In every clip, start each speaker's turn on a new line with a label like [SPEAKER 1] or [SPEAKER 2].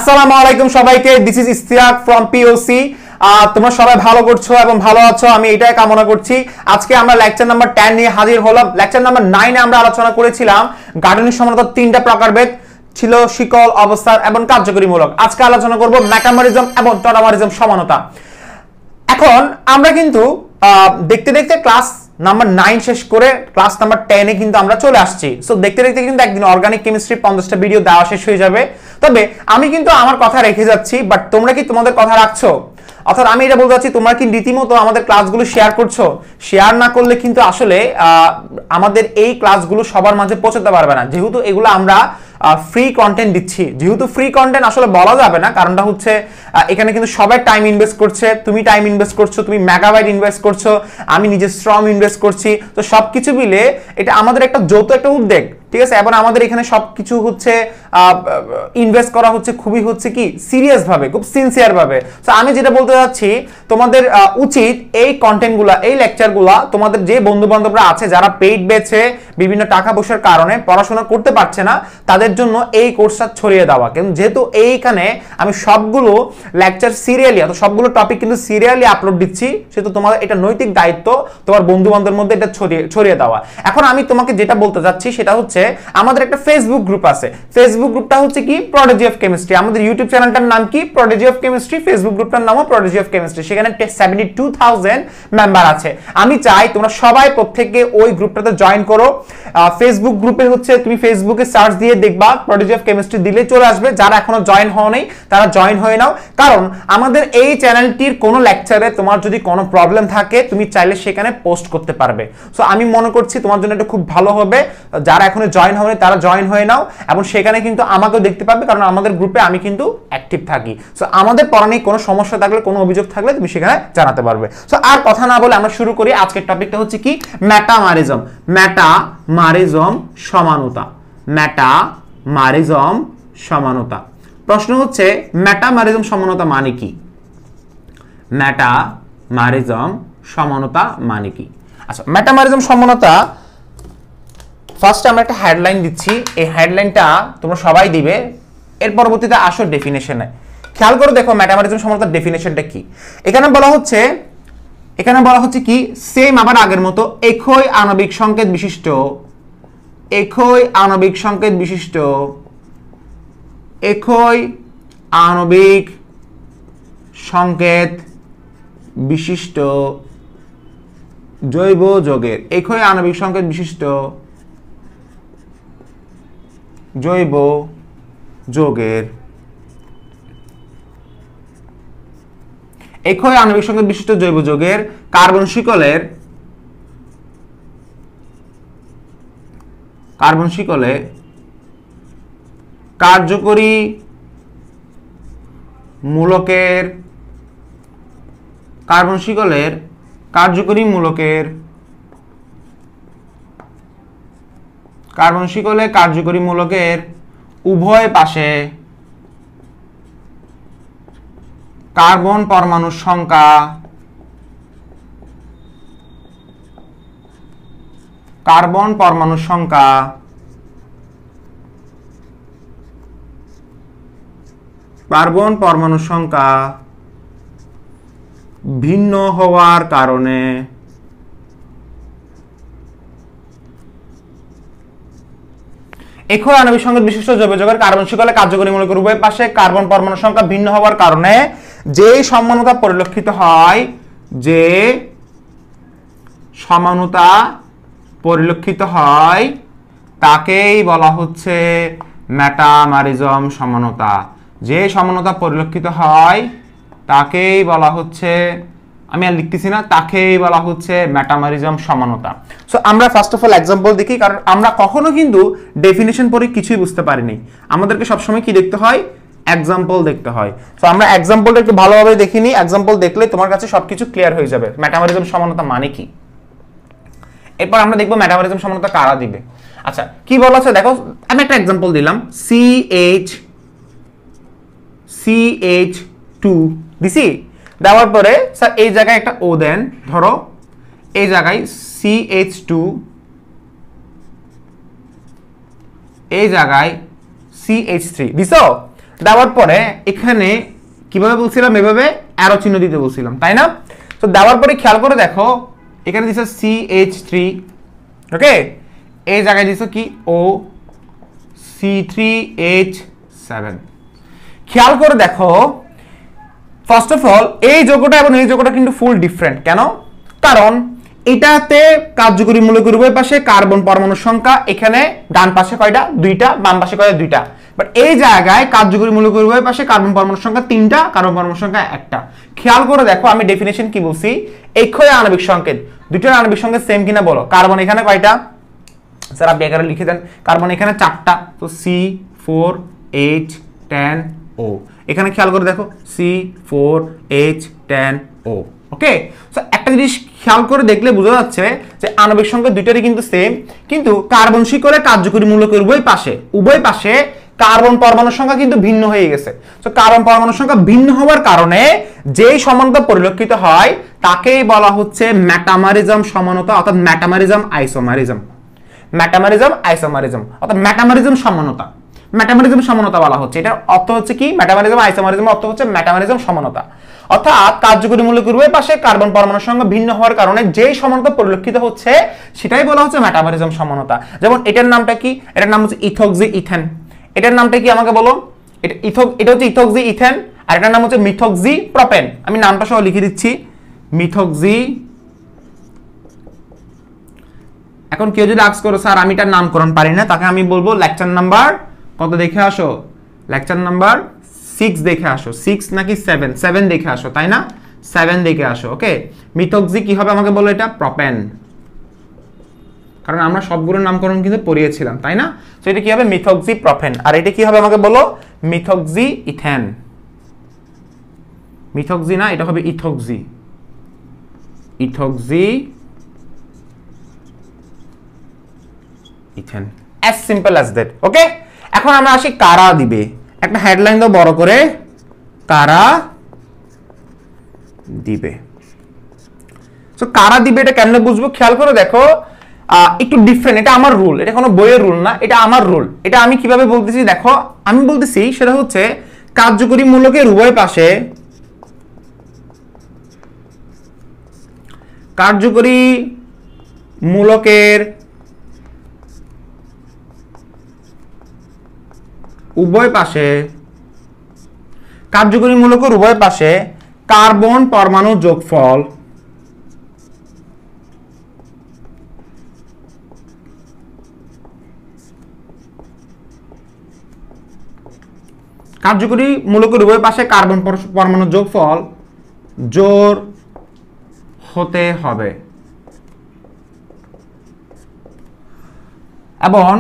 [SPEAKER 1] আসসালামু আলাইকুম সবাইকে, this is Istiaq from POC. তোমরা সবাই ভালো করছো এবং ভালো আছো, আমি এটাই কামনা করছি। আজকে আমরা লেকচার নাম্বার 10 নিয়ে হাজির হলাম। লেকচার নাম্বার 9 এ আমরা আলোচনা করেছিলাম গাঠনিক সমানতার তিনটা প্রকারভেদ ছিল, শিকল, অবস্থান এবং কার্যকরীমূলক। আজকে আলোচনা করব মেটামরিজম এবং টটামরিজম সমানতা। এখন আমরা কিন্তু দেখতে দেখতে ক্লাস নাম্বার 9 শেষ করে ক্লাস নাম্বার 10 এ কিন্তু আমরা চলে আসছি। সো দেখতে দেখতে কিন্তু একদিন অর্গানিক কেমিস্ট্রি 50টা ভিডিও দেওয়া শেষ হয়ে যাবে। তবে আমি কিন্তু আমার কথা রেখে যাচ্ছি, বাট তোমরা কি তোমাদের কথা রাখছো? অর্থাৎ আমি এটা বলতে চাচ্ছি, তোমরা কি রীতিমতো আমাদের ক্লাসগুলো শেয়ার করছো? শেয়ার না করলে কিন্তু আসলে আমাদের এই ক্লাসগুলো সবার মাঝে পৌঁছাতে পারবে না। যেহেতু এগুলো আমরা ফ্রি কন্টেন্ট দিচ্ছি, যেহেতু ফ্রি কন্টেন্ট আসলে বলা যাবে না, কারণটা হচ্ছে এখানে কিন্তু সবাই টাইম ইনভেস্ট করছে। তুমি টাইম ইনভেস্ট করছো, তুমি মেগাবাইট ইনভেস্ট করছো, আমি নিজে শ্রম ইনভেস্ট করছি। তো সবকিছু মিলে এটা আমাদের একটা যৌথ একটা উদ্যোগ, ঠিক আছে? এবং আমাদের এখানে সবকিছু হচ্ছে ইনভেস্ট করা হচ্ছে খুবই হচ্ছে কি সিরিয়াস ভাবে, খুব সিনসিয়ার ভাবে। তো আমি যেটা বলতে চাচ্ছি, তোমাদের উচিত এই কন্টেন্টগুলা, এই লেকচারগুলা তোমাদের যে বন্ধু বান্ধবরা আছে যারা পেইড বেচে বিভিন্ন টাকা পয়সার কারণে পড়াশোনা করতে পারছে না, তাদের জন্য এই কোর্সটা ছড়িয়ে দেওয়া। কিন্তু যেহেতু এইখানে আমি সবগুলো লেকচার সিরিয়ালি, অর্থাৎ সবগুলো টপিক কিন্তু সিরিয়ালি আপলোড দিচ্ছি, সেহেতু তোমাদের এটা নৈতিক দায়িত্ব তোমার বন্ধু বান্ধবের মধ্যে এটা ছড়িয়ে দেওয়া। এখন আমি তোমাকে যেটা বলতে চাচ্ছি সেটা হচ্ছে, আমাদের একটা ফেসবুক গ্রুপ আছে। ফেসবুক গ্রুপটা হচ্ছে কি প্রোডিজি অফ কেমিস্ট্রি। আমাদের ইউটিউব চ্যানেলটার নাম কি প্রোডিজি অফ কেমিস্ট্রি, ফেসবুক গ্রুপটার নামও প্রোডিজি অফ কেমিস্ট্রি। সেখানে 72,000 মেম্বার আছে। আমি চাই তোমরা সবাই প্রত্যেককে ওই গ্রুপটাতে জয়েন করো। ফেসবুক গ্রুপে হচ্ছে তুমি ফেসবুকে সার্চ দিয়ে দেখবা প্রোডিজি অফ কেমিস্ট্রি দিলে চলে আসবে। যারা এখনো জয়েন হও নাই তারা জয়েন হয়ে নাও, কারণ আমাদের এই চ্যানেলটির কোনো লেকচারে তোমার যদি কোনো প্রবলেম থাকে তুমি চাইলে সেখানে পোস্ট করতে পারবে। সো আমি মনে করছি তোমার জন্য এটা খুব ভালো হবে। যারা এখনো জয়েন হয়নি তারা জয়েন হয়ে নাও, এবং সেখানে কিন্তু আমাকেও দেখতে পাবে, কারণ আমাদের গ্রুপে আমি কিন্তু অ্যাক্টিভ থাকি। সো আমাদের পড়া নিয়ে কোনো সমস্যা থাকলে, কোনো অভিযোগ থাকলে তুমি সেখানে জানাতে পারবে। সো আর কথা না বলে আমরা শুরু করি। আজকের টপিকটা হচ্ছে কি মেটামরিজম। মেটামরিজম সমানতা। মেটামরিজম সমানতা। প্রশ্ন হচ্ছে মেটামরিজম সমানতা মানে কি? মেটামরিজম সমানতা মানে কি? আচ্ছা, মেটামরিজম সমানতা ফার্স্ট আমরা একটা হেডলাইন দিচ্ছি, এই হেডলাইনটা তোমরা সবাই দিবে। এর পরবর্তীতে আসো ডেফিনেশনে। খেয়াল করে দেখো মেটামরিজম সমানতার ডেফিনেশনটা কি। এখানে বলা হচ্ছে কি, সেম আবার আগের মতো, একই আণবিক সংকেত বিশিষ্ট, একই আণবিক সংকেত বিশিষ্ট, একই আণবিক সংকেত বিশিষ্ট জৈব যৌগের, একই আণবিক সংকেত বিশিষ্ট জৈব যৌগের, একই আণবিক সংকেত বিশিষ্ট জৈব যৌগের কার্বন শিকলে কার্যকরী মূলকের, কার্বন শিকলের কার্যকরী মূলকের, কার্বন শিকলে কার্যকরী মূলকের উভয় পাশে কার্বন পরমাণুর সংখ্যা, কার্বন পরমাণুর সংখ্যা কার্বন পরমাণুর সংখ্যা ভিন্ন হওয়ার কারণে একই আণবিক সংকেত বিশিষ্ট জৈব যৌগের কার্বন শিকলে কার্যকরী মূলকের উভয় পাশে কার্বন পরমাণুর সংখ্যা ভিন্ন হওয়ার কারণে যে সমানতা পরিলক্ষিত হয়, যে সমানতা পরিলক্ষিত হয় তাকেই বলা হচ্ছে মেটামরিজম সমানতা। যে সমানতা পরিলক্ষিত হয় তাকেই বলা হচ্ছে, আমি আর লিখতেছি না, তাকেই বলা হচ্ছে মেটামরিজম সমানতা। সো আমরা ফার্স্ট অফ অল এক্সাম্পল দেখি, কারণ আমরা কখনো কিন্তু ডেফিনেশন পড়ে কিছুই বুঝতে পারিনি। আমাদেরকে সবসময় কি দেখতে হয়? এক্সাম্পল দেখতে হয়। সো আমরা এক্সাম্পলটা একটু ভালোভাবে দেখিনি। এক্সাম্পল দেখলে তোমার কাছে সবকিছু ক্লিয়ার হয়ে যাবে মেটামরিজম সমানতা মানে কি। এরপর আমরা দেখবো মেটামরিজম সমানতা কারা দিবে। আচ্ছা, কি বলা আছে দেখো, আমি একটা এক্সাম্পল দিলাম, CH2 দিছি। দেওয়ার পরে স্যার এই জায়গায় একটা ও দেন, ধরো এই জায়গায় CH2, এই জায়গায় CH3 দিছো। দেওয়ার পরে এখানে কিভাবে বলছিলাম, এভাবে অ্যারো চিহ্ন দিতে বলছিলাম, তাই না? তো দেওয়ার পরে খেয়াল করে দেখো এখানে দিছে CH3, ওকে, এই জায়গায় দিছো কি O C3H7। খেয়াল করে দেখো ফার্স্ট অফ অল এই যৌগটা এবং এই যৌগটা কিন্তু ফুল ডিফারেন্ট। কেন? কারণ এটাতে কার্যকরী মৌলের উভয় পাশে কার্বন পরমাণুর সংখ্যা এখানে ডান পাশে কয়টা? 2টা, বাম পাশে কয়টা? 2টা। বাট এই জায়গায় কার্যকরী মৌলের উভয় পাশে কার্বন পরমাণুর সংখ্যা 3টা, কার্বন পরমাণুর সংখ্যা 1টা। খেয়াল করে দেখো আমি ডেফিনেশন কি বলছি, একই আণবিক সংকেত, দুইটার আণবিক সংকেত সেম কিনা বলো। কার্বন এখানে কয়টা? স্যার আপনি এখানে লিখে দেন। কার্বন এখানে 4টা, তো C4H10O। এখানে খেয়াল করে দেখো C4H10O। ওকে, সো একটা জিনিস খেয়াল করে দেখলে বোঝা যাচ্ছে যে আণবিক সংখ্যা দুইটারই কিন্তু সেম, কিন্তু কার্বন শিকড়ে কার্যকরী মূলকের উভয় পাশে কার্বন পরমাণুর সংখ্যা কিন্তু ভিন্ন হয়ে গেছে। তো কার্বন পরমাণুর সংখ্যা ভিন্ন হওয়ার কারণে যেই সমানতা পরিলক্ষিত হয় তাকেই বলা হচ্ছে মেটামারিজম সমানতা, অর্থাৎ মেটামারিজম আইসোমারিজম। অর্থাৎ মেটামারিজম সমানতা, মেটামারিজম সমানতা বলা হচ্ছে। এটার অর্থ হচ্ছে কি? মেটামারিজম আইসোমারিজম অর্থ হচ্ছে মেটামারিজম সমানতা, অর্থাৎ কার্যকরী মৌলের উভয় পাশে কার্বন পরমাণুর সংখ্যা ভিন্ন হওয়ার কারণে যেই সমানতা পরিলক্ষিত হচ্ছে সেটাই বলা হচ্ছে মেটামারিজম সমানতা। যেমন এটার নামটা কি? এটার নাম হচ্ছে ইথোক্সি ইথেন। এটার নামটা কি আমাকে বলো? এটা হচ্ছে ইথোক্সি ইথেন, আর এটার নাম হচ্ছে মিথোক্সি প্রোপেন। আমি নামটা সহ লিখে দিচ্ছি, মিথোক্সি। এখন কেউ যদি আস্ক করো স্যার আমি এটার নামকরণ পারি না, তাকে আমি বলবো লেকচার নাম্বার কত দেখে আসো? লেকচার নাম্বার 6 দেখে আসো। 6 নাকি 7? 7 দেখে আসো, তাই না? 7 দেখে আসো। ওকে, মিথোক্সি কি হবে আমাকে বলো? এটা প্রোপেন, কারণ আমরা সবগুলোর নামকরণ কিন্তু পড়িয়েছিলাম, তাই না? তো এটা কি হবে? মিথোক্সি প্রোপেন। আর এটা কি হবে আমাকে বলো? মিথোক্সি ইথেন। মিথোক্সি না, এটা হবে ethoxy. Ethoxy ethane, as simple as that। Okay, এখন আমরা আসি কারা দিবে। একটা হেডলাইন দাও বড় করে, কারা দিবে। সো কারা দিবে এটা কেমনে বুঝবো? খেয়াল করে দেখো, একটু ডিফারেন্ট। এটা আমার রুল, এটা কোনো বইয়ের রুল না, এটা আমার রুল। এটা আমি কিভাবে বলতেছি দেখো, আমি বলতেছি সেটা হচ্ছে কার্যকরী মূলকের উভয় পাশে, কার্যকরী মূলকের উভয় পাশে, কার্যকরী মূলকের উভয় পাশে কার্বন পরমাণু যোগফল কার্যকরী মূলকের উভয় পাশে কার্বন পরমাণু যোগফল জোড় হতে হবে এবং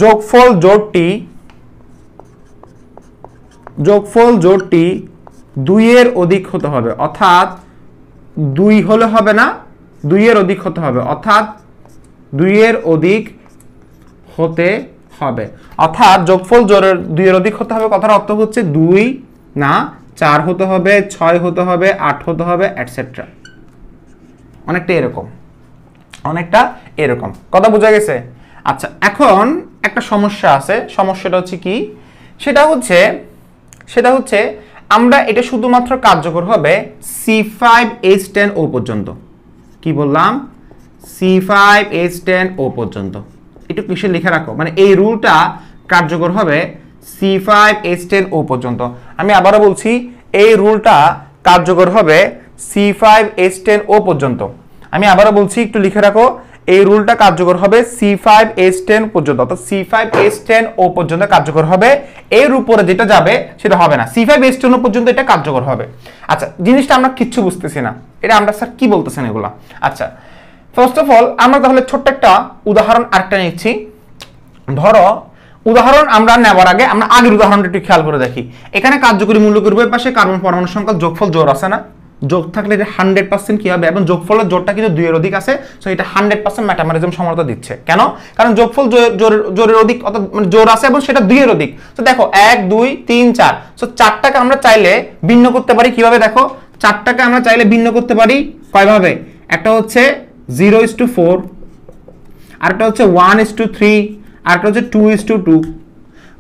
[SPEAKER 1] যোগফল জোড়টি 2 এর অধিক হতে হবে, অর্থাৎ 2 হলে হবে না, 2 এর অধিক হতে হবে, অর্থাৎ 2 এর অধিক হতে হবে, অর্থাৎ যোগফল জোড়ের 2 এর অধিক হতে হবে। কথার অর্থ হচ্ছে 2 না 4 হতে হবে, 6 হতে হবে, 8 হতে হবে, এটসেট্রা। অনেকটা এরকম কথা বোঝা গেছে? আচ্ছা, এখন একটা সমস্যা আছে। সমস্যাটা হচ্ছে কি? সেটা হচ্ছে আমরা এটা শুধুমাত্র কার্যকর হবে C5H10O পর্যন্ত। কি বললাম? C5H10O পর্যন্ত। একটু কিসে লিখে রাখো, মানে এই রুলটা কার্যকর হবে C5H10O পর্যন্ত। আমি আবারও বলছি, এই রুলটা কার্যকর হবে C5H10O পর্যন্ত। আমি আবারও বলছি, একটু লিখে রাখো, এই রুলটা কার্যকর হবে C5H10 পর্যন্ত, অর্থাৎ C5H10O পর্যন্ত কার্যকর হবে। এর উপরে যেটা যাবে সেটা হবে না। C5H10O পর্যন্ত এটা কার্যকর হবে। আচ্ছা, জিনিসটা আমরা কিচ্ছু বুঝতেছি না, এটা আমরা স্যার কি বলতেছেন এগুলা? আচ্ছা, ফার্স্ট অফ অল আমরা তাহলে ছোট্ট একটা উদাহরণ আরেকটা নিচ্ছি। ধরো উদাহরণ আমরা নেওয়ার আগে আমরা আগের উদাহরণটা একটু খেয়াল করে দেখি। এখানে কার্যকরী মূলকের উভয় পাশে কার্বন পরমাণু সংখ্যা যোগফল জোড় আছে না? যোগ থাকলে এটা 100% কি হবে? এবং যোগফলের জোড়টা কিন্তু 2 এর অধিক আছে, সো এটা 100% মেটামারিজম সমানতা দিচ্ছে। কেন? কারণ যোগফল জোড়ের অধিক, অর্থাৎ মানে জোড় আছে এবং সেটা 2 এর অধিক। তো দেখো 1 2 3 4, সো 4টাকে আমরা চাইলে ভিন্ন করতে পারি। কিভাবে দেখো? 4টাকে আমরা চাইলে ভিন্ন করতে পারি কয়ভাবে? একটা হচ্ছে 0:4, আরেকটা হচ্ছে 1:3, আরেকটা হচ্ছে 2:2।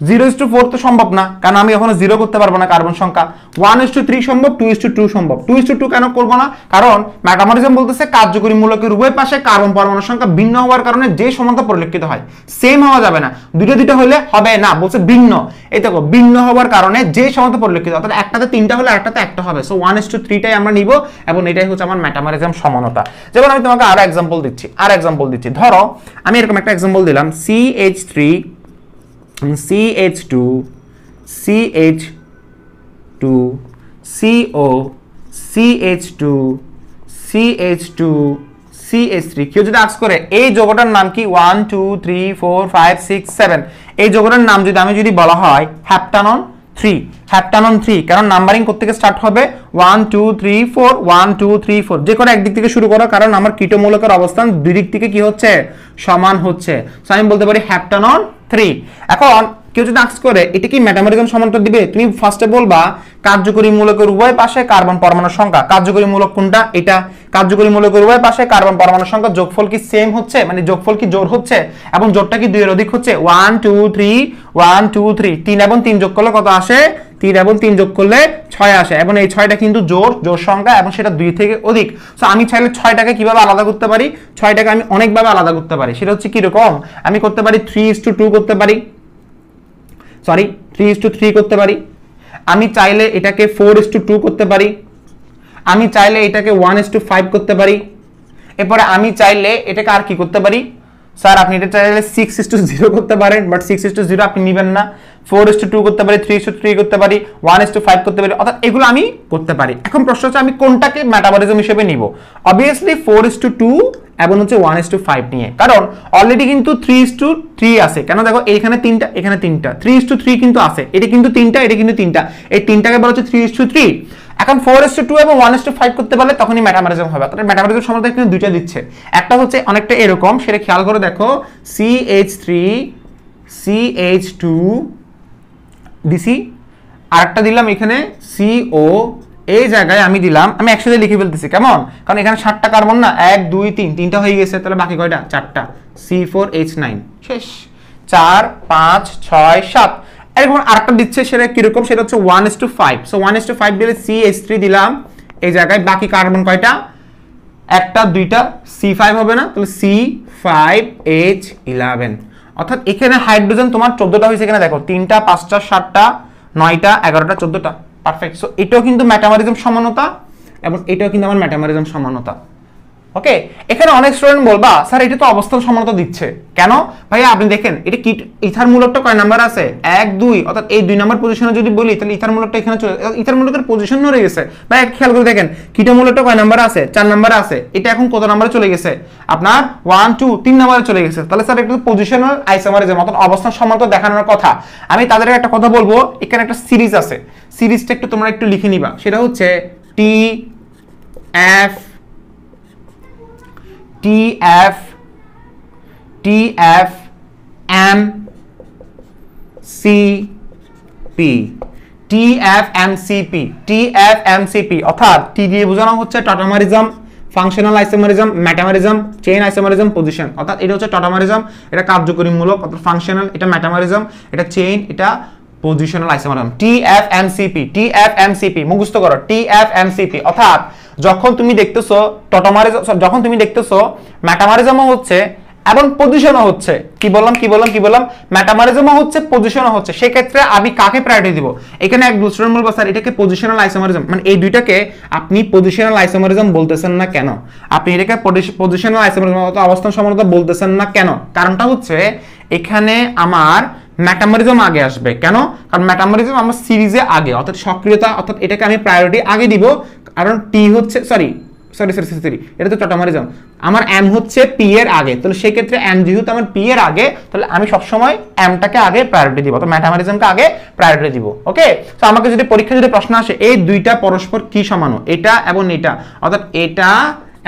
[SPEAKER 1] 0:4 তো সম্ভব না, কারণ আমি এখনো 0 করতে পারবো না কার্বন সংখ্যা। 1:3 সম্ভব, 2:2 সম্ভব। 2:2 কেন করবো না? কারণ মেটামরিজম বলতেছে কার্যকরী মূলকের উভয় পাশে কার্বন পরমাণু সংখ্যা ভিন্ন হওয়ার কারণে যে সমানতা পরিলক্ষিত হয়, সেম হওয়া যাবে না, দুটো হলে হবে না, বলছে ভিন্ন। এই দেখো, ভিন্ন হওয়ার কারণে যে সমানতা পরিলক্ষিত, অর্থাৎ একটাতে 3টা হলে আরেকটাতে 1টা হবে। সো 1:3টাই আমরা নিব, এবং এটাই হচ্ছে আমার মেটামরিজম সমানতা। যেমন আমি তোমাকে আরো এক্সাম্পল দিচ্ছি। ধরো আমি এরকম একটা এক্সাম্পল দিলাম, CH3 CH2 CH2 CO CH2 CH2 CH3। কেউ যদি আস্ক করে এই যৌগটার নাম কি, 1 2 3 4 5 6 7, এই যৌগটার নাম যদি বলা হয় হেপ্টানন 3, কারণ নাম্বারিং করতে গিয়ে স্টার্ট হবে 1 2 3 4 1 2 3 4, যে কোনো একদিক থেকে শুরু করো, কারণ আমার কীটো মূলকের অবস্থান দুই দিক থেকে কি হচ্ছে, সমান হচ্ছে। সো আমি বলতে পারি হেপ্টানন 3। এখন কেউ যদি আস্ক করে এটা কি মেটামরিজম সমান্তর দিবে, তুমি ফার্স্টে বলবা কার্যকরী মূলকের উভয় পাশে কার্বন পরমাণু সংখ্যা, কার্যকরী মূলক কোনটা, এটা। কার্যকরী মূলকের উভয় পাশে কার্বন পরমাণু সংখ্যা যোগফল কি সেম হচ্ছে, মানে যোগফল কি জোড় হচ্ছে, এবং জোড়টা কি 2 এর অধিক হচ্ছে, 1 2 3 1 2 3, 3 এবং 3 যোগ করলে কত আসে, 3 এবং 3 যোগ করলে 6 আসে, এবং এই 6টা কিন্তু জোড় সংখ্যা, এবং সেটা 2 থেকে অধিক। সো আমি চাইলে 6টাকে কিভাবে আলাদা করতে পারি, 6টাকে আমি অনেকভাবে আলাদা করতে পারি। সেটা হচ্ছে কি রকম, আমি করতে পারি 3:2 করতে পারি, 3:3 করতে পারি। আমি চাইলে এটাকে 4:2 করতে পারি। আমি চাইলে এটাকে 1:5 করতে পারি। এরপরে আমি চাইলে এটাকে আর কি করতে পারি, স্যার আপনি এটা চাইলে 6:0 করতে পারেন, বাট 6:0 আপনি নেবেন না। 4:2 করতে পারি, 3:3 করতে পারি, 1:5 করতে পারি, অর্থাৎ এগুলো আমি করতে পারি। এখন প্রশ্ন হচ্ছে আমি কোনটাকে মেটাবলিজম হিসেবে নিব। অবভিয়াসলি 4:2 এবং হচ্ছে 1:5 নিয়ে, কারণ অলরেডি কিন্তু 3:3 আছে। কেন দেখো, এইখানে 3টা, এখানে 3টা, 3:3 কিন্তু আছে, এটা কিন্তু 3টা, এটা কিন্তু 3টা, এই 3টাকে বলা হচ্ছে 3:3। এখন 4:2 এবং 1:5 করতে পারলে তখনই মেটামরিজম হবে। অর্থাৎ মেটামরিজম সমানতা কিন্তু দুইটা দিচ্ছে, একটা হচ্ছে অনেকটা এরকম, সেটা খেয়াল করে দেখো, CH3 CH2 দিছি, আরেকটা দিলাম এখানে CO, এই জায়গায় আমি দিলাম, আমি একসাথে লিখে ফেলতেছি, কেমন, কারণ এখানে 7টা কার্বন না, 1 2 3, 3টা হয়ে গেছে, তাহলে বাকি কয়টা, 4টা, C4H9, শেষ। 4 5 6 7। এখন আরেকটা দিচ্ছে, সেটা কিরকম, সেটা হচ্ছে 1:5। সো 1:5 দিলে CH3 দিলাম এই জায়গায়, বাকি কার্বন কয়টা, একটা, দুইটা, C5 হবে না, তাহলে C5H11। অর্থাৎ এখানে হাইড্রোজেন তোমার 14টা হয়েছে, এখানে দেখো 3টা 5টা 7টা 9টা 11টা 14টা, পারফেক্ট। সো এটাও কিন্তু মেটামরিজম সমানতা, এবং এটাও কিন্তু আমার মেটামরিজম সমানতা। ওকে, এখানে অনেক স্টুডেন্ট বলবা স্যার এটা তো অবস্থান সমানতা দিচ্ছে কেন ভাইয়া, আপনি দেখেন এটা কি, ইথার মূলকটা কয় নাম্বার আছে, 1 2, অর্থাৎ এই 2 নাম্বার পজিশনে যদি বলি, তাহলে ইথার মূলকটা এখানে চলে, ইথার মূলকের পজিশন রয়ে গেছে। ভাই খেয়াল করে দেখেন কিটো মূলকটা কয় নাম্বার আছে, 4 নাম্বারে আছে, এটা এখন কত নাম্বারে চলে গেছে, আপনার 1 2 3 নাম্বারে চলে গেছে। তাহলে স্যার এটা পজিশনাল আইসোমারিজম, অর্থাৎ অবস্থান সমানতা দেখানোর কথা। আমি তাদের একটা কথা বলবো, এখানে একটা সিরিজ আছে, সিরিজটা একটু তোমরা একটু লিখে নিবা, সেটা হচ্ছে TF TFMCP, অর্থাৎ টি দিয়ে বোঝানো হচ্ছে tautomerism, functional isomerism, metamerism, chain isomerism, position. অর্থাৎ এটা হচ্ছে টটামারিজম, এটা কার্যকরী মূলক, অর্থাৎ ফাংশনাল, এটা মেটামারিজম, এটা চেইন, এটা পজিশনাল আইসোমারিজম। TFMCP মুখস্থ করো, TFMCP। অর্থাৎ যখন তুমি দেখতেছো টটামারিজম, যখন তুমি দেখতেছো মেটামারিজমও হচ্ছে এবং পজিশনও হচ্ছে, কি বললাম মেটামারিজমও হচ্ছে, পজিশনও হচ্ছে, সেক্ষেত্রে আমি কাকে প্রায়োরিটি দিব? এখানে এক স্টুডেন্ট বলবো স্যার এটাকে পজিশনাল আইসোমারিজম, মানে এই দুইটাকে আপনি পজিশনাল আইসোমারিজম বলতেছেন না কেন, আপনি এটাকে পজিশনাল আইসোমারিজম অবস্থান সমানতা বলতেছেন না কেন? কারণটা হচ্ছে এখানে আমার মেটামরিজম আগে আসবে। কেন? কারণ মেটামরিজম আমার সিরিজে আগে, অর্থাৎ সক্রিয়তা, অর্থাৎ এটাকে আমি প্রায়োরিটি আগে দিব, কারণ টি হচ্ছে সরি এটা তো টটামারিজম, আমার এম হচ্ছে পি এর আগে, তাহলে সেই ক্ষেত্রে এম যেহেতু আমার পি এর আগে, তাহলে আমি সবসময় এমটাকে আগে প্রায়োরিটি দিব, তো মেটামরিজমকে আগে প্রায়োরিটি দিব। ওকে, তো আমাকে যদি পরীক্ষা যদি প্রশ্ন আসে এই দুইটা পরস্পর কি সমানো, এটা এবং এটা, অর্থাৎ এটা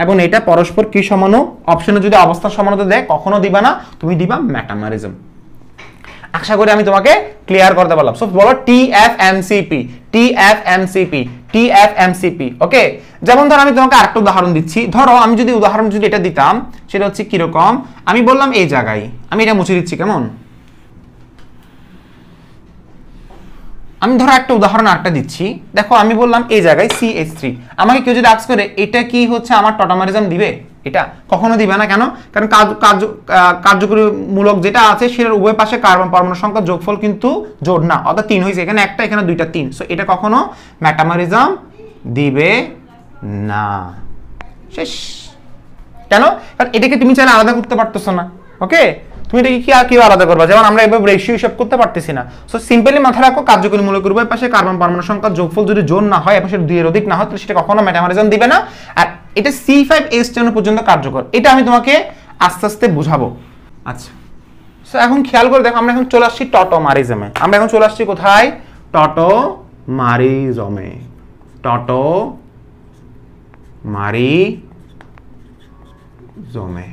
[SPEAKER 1] এবং এটা পরস্পর কি সমানো, অপশনে যদি অবস্থা সমানতা দেয় কখনো দিবা না, তুমি দিবা মেটামরিজম। আশা করি আমি তোমাকে ক্লিয়ার করতে পারলাম। সো বলো TFMCP, TFMCP TFMCP ওকে। যেমন ধরো আমি তোমাকে আরেকটা উদাহরণ দিচ্ছি, ধরো আমি যদি উদাহরণ যদি এটা দিতাম সেটা হচ্ছে কিরকম, আমি বললাম এই জায়গায়, আমি এটা মুছে দিচ্ছি কেমন, আমি ধরো একটা উদাহরণ আরেকটা দিচ্ছি, দেখো আমি বললাম এই জায়গায় CH3, আমাকে কেউ যদি আস্ক করে এটা কি হচ্ছে আমার টটামারিজম দিবে, এটা কখনো দিবে না। কেন? কারণ কার্যকরীমূলক যেটা আছে সেটার উভয় পাশে কার্বন পরমাণু সংখ্যা যোগফল কিন্তু জোড় না, অর্থাৎ 3 হয়েছে, এখানে একটা এখানে দুইটা 3, সো এটা কখনো মেটামরিজম দিবে না। শেষ। কেন? কারণ এটাকে তুমি চাইলে আলাদা করতে পারতেছো না, ওকে, তুমি এটাকে কি আর কি আলাদা করবা, যেমন আমরা এভাবে রেশিও হিসাব করতে পারতেছি না। সো সিম্পলি মাথায় রাখো কার্যকরীমূলকের উভয় পাশে কার্বন পরমাণু সংখ্যা যোগফল যদি জোড় না হয় এবং সেটা 2 এর অধিক না হয় তাহলে সেটা কখনো মেটামরিজম দিবে না। আর এটা C5H10 পর্যন্ত কার্যকর, এটা আমি তোমাকে আস্তে আস্তে বুঝাবো। আচ্ছা, সো এখন খেয়াল করে দেখো, আমরা এখন চলে আসছি টটোমারিজমে। আমরা এখন চলে আসছি কোথায়? টটোমারিজমে। টটোমারিজমে।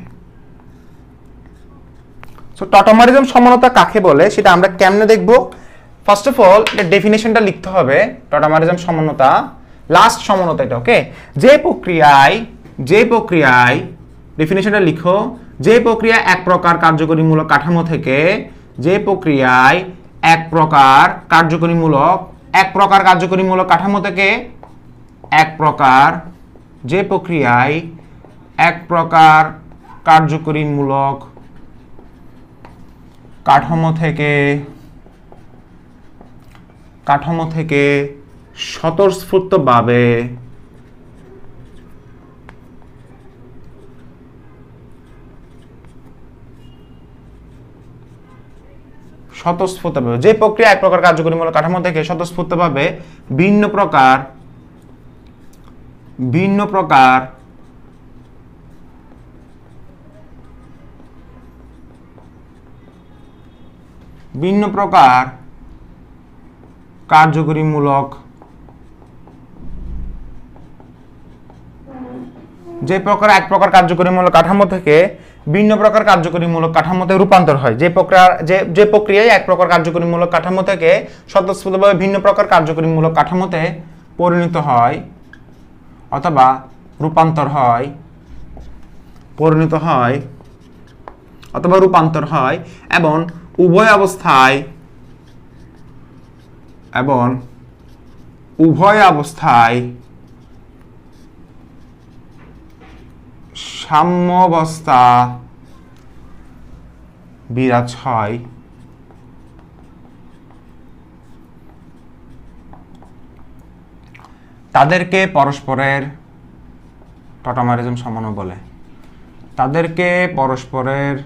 [SPEAKER 1] সো টটোমারিজম সমানতা কাকে বলে সেটা আমরা কেমনে দেখব? ফার্স্ট অফ অল এটা ডেফিনেশনটা লিখতে হবে। টটোমারিজম সমানতা, লাস্ট সমানতা এটা, ওকে। যে প্রক্রিয়ায় ডেফিনেশনটা লিখো, যে প্রক্রিয়া এক প্রকার কার্যকরীমূলক কাঠামো থেকে, যে প্রক্রিয়ায় এক প্রকার কার্যকরীমূলক কাঠামো থেকে এক প্রকার, যে প্রক্রিয়ায় এক প্রকার কার্যকরীমূলক কাঠামো থেকে স্বতঃস্ফূর্তভাবে যে প্রক্রিয়া এক প্রকার কার্যকরীমূলক কাঠামো থেকে স্বতঃস্ফূর্তভাবে ভিন্ন প্রকার কার্যকরীমূলক, যে প্রকার এক প্রকার কার্যকরীমূলক কাঠামো থেকে ভিন্ন প্রকার কার্যকরীমূলক কাঠামোতে রূপান্তর হয়, যে প্রক্রিয়ায় এক প্রকার কার্যকরীমূলক কাঠামো থেকে স্বতঃস্ফূর্তভাবে ভিন্ন প্রকার কার্যকরীমূলক কাঠামোতে পরিণত হয় অথবা রূপান্তর হয় এবং উভয় অবস্থায় সাম্যাবস্থা বিরাজ হয়, তাদেরকে পরস্পরের টটোমারিজম সমানু বলে। তাদেরকে পরস্পরের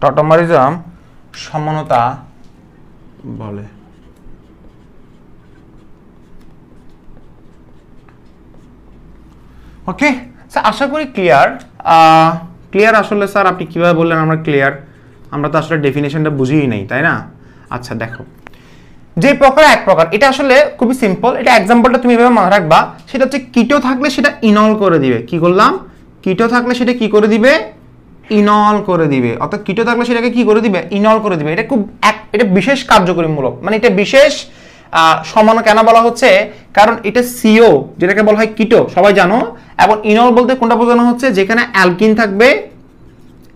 [SPEAKER 1] টটোমারিজম সমানতা বলে। ওকে, আশা করি ক্লিয়ার। আসলে স্যার আপনি কিভাবে বললেন আমরা ক্লিয়ার? আমরা তো আসলে ডেফিনেশনটা বুঝিই নাই, তাই না? আচ্ছা দেখো, যে প্রকার এক প্রকার, এটা আসলে খুবই সিম্পল। এটা এক্সাম্পলটা তুমি এভাবে মনে রাখবা, সেটা হচ্ছে কিটো থাকলে সেটা ইনল করে দিবে। কি করলাম? কিটো থাকলে সেটা কি করে দিবে? ইনল করে দিবে। অর্থাৎ কিটো থাকলে সেটাকে কি করে দিবে? ইনল করে দিবে। এটা এটা বিশেষ কার্যকরীমূলক, মানে এটা বিশেষ সমান কেন বলা হচ্ছে? কারণ এটা সিও যেটাকে বলা হয় কিটো, সবাই জানো। এবং ইনল বলতে কোনটা বোঝানো হচ্ছে? যেখানে অ্যালকিন থাকবে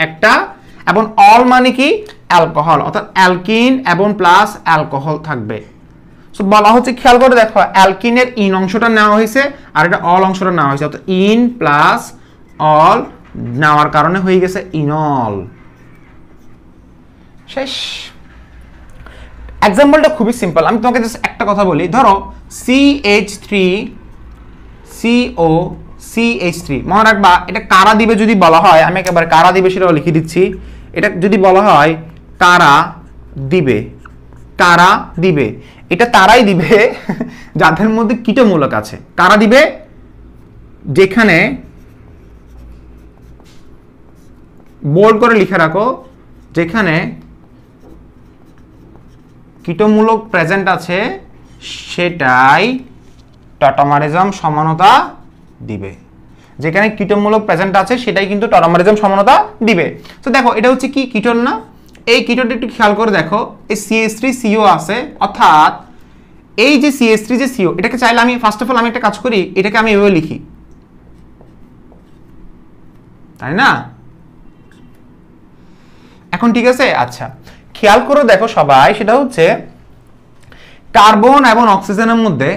[SPEAKER 1] একটা, এবং অল মানে কি? অ্যালকোহল, অর্থাৎ অ্যালকিন এবং প্লাস অ্যালকোহল থাকবে। সো বলা হচ্ছে, খেয়াল করে দেখো, অ্যালকিনের ইন অংশটা নেওয়া হয়েছে আর এটা অল অংশটা নেওয়া হয়েছে, অর্থাৎ ইন প্লাস অল নেওয়ার কারণে হয়ে গেছে ইনল। শেষ। এক্সাম্পলটা খুবই সিম্পল, আমি তোমাকে জাস্ট একটা কথা বলি। ধরো CH3COCH3, মনে রাখবা এটা কারা দিবে যদি বলা হয়, আমি একেবারে কারা দিবে সেটাও লিখে দিচ্ছি। এটা যদি বলা হয় কারা দিবে, এটা তারাই দিবে যাদের মধ্যে কীটমূলক আছে। কারা দিবে? যেখানে, বোল্ড করে লিখে রাখো, যেখানে কীটমূলক প্রেজেন্ট আছে সেটাই টটোমারিজম সমানতা দিবে। যেখানে কীটনমূলক প্রেজেন্ট আছে সেটাই কিন্তু টলোমারিজম সমানতা দিবে। তো দেখো এটা হচ্ছে কি কীটন না, এই কীটনটা একটু খেয়াল করে দেখো, এই CH3CO আছে, অর্থাৎ এই যে CH3 যে CO, এটাকে চাইলে আমি ফার্স্ট অফ অল আমি একটা কাজ করি, এটাকে আমি এভাবে লিখি, তাই না? এখন ঠিক আছে, আচ্ছা খেয়াল করে দেখো সবাই, সেটা হচ্ছে কার্বন এবং অক্সিজেনের মধ্যে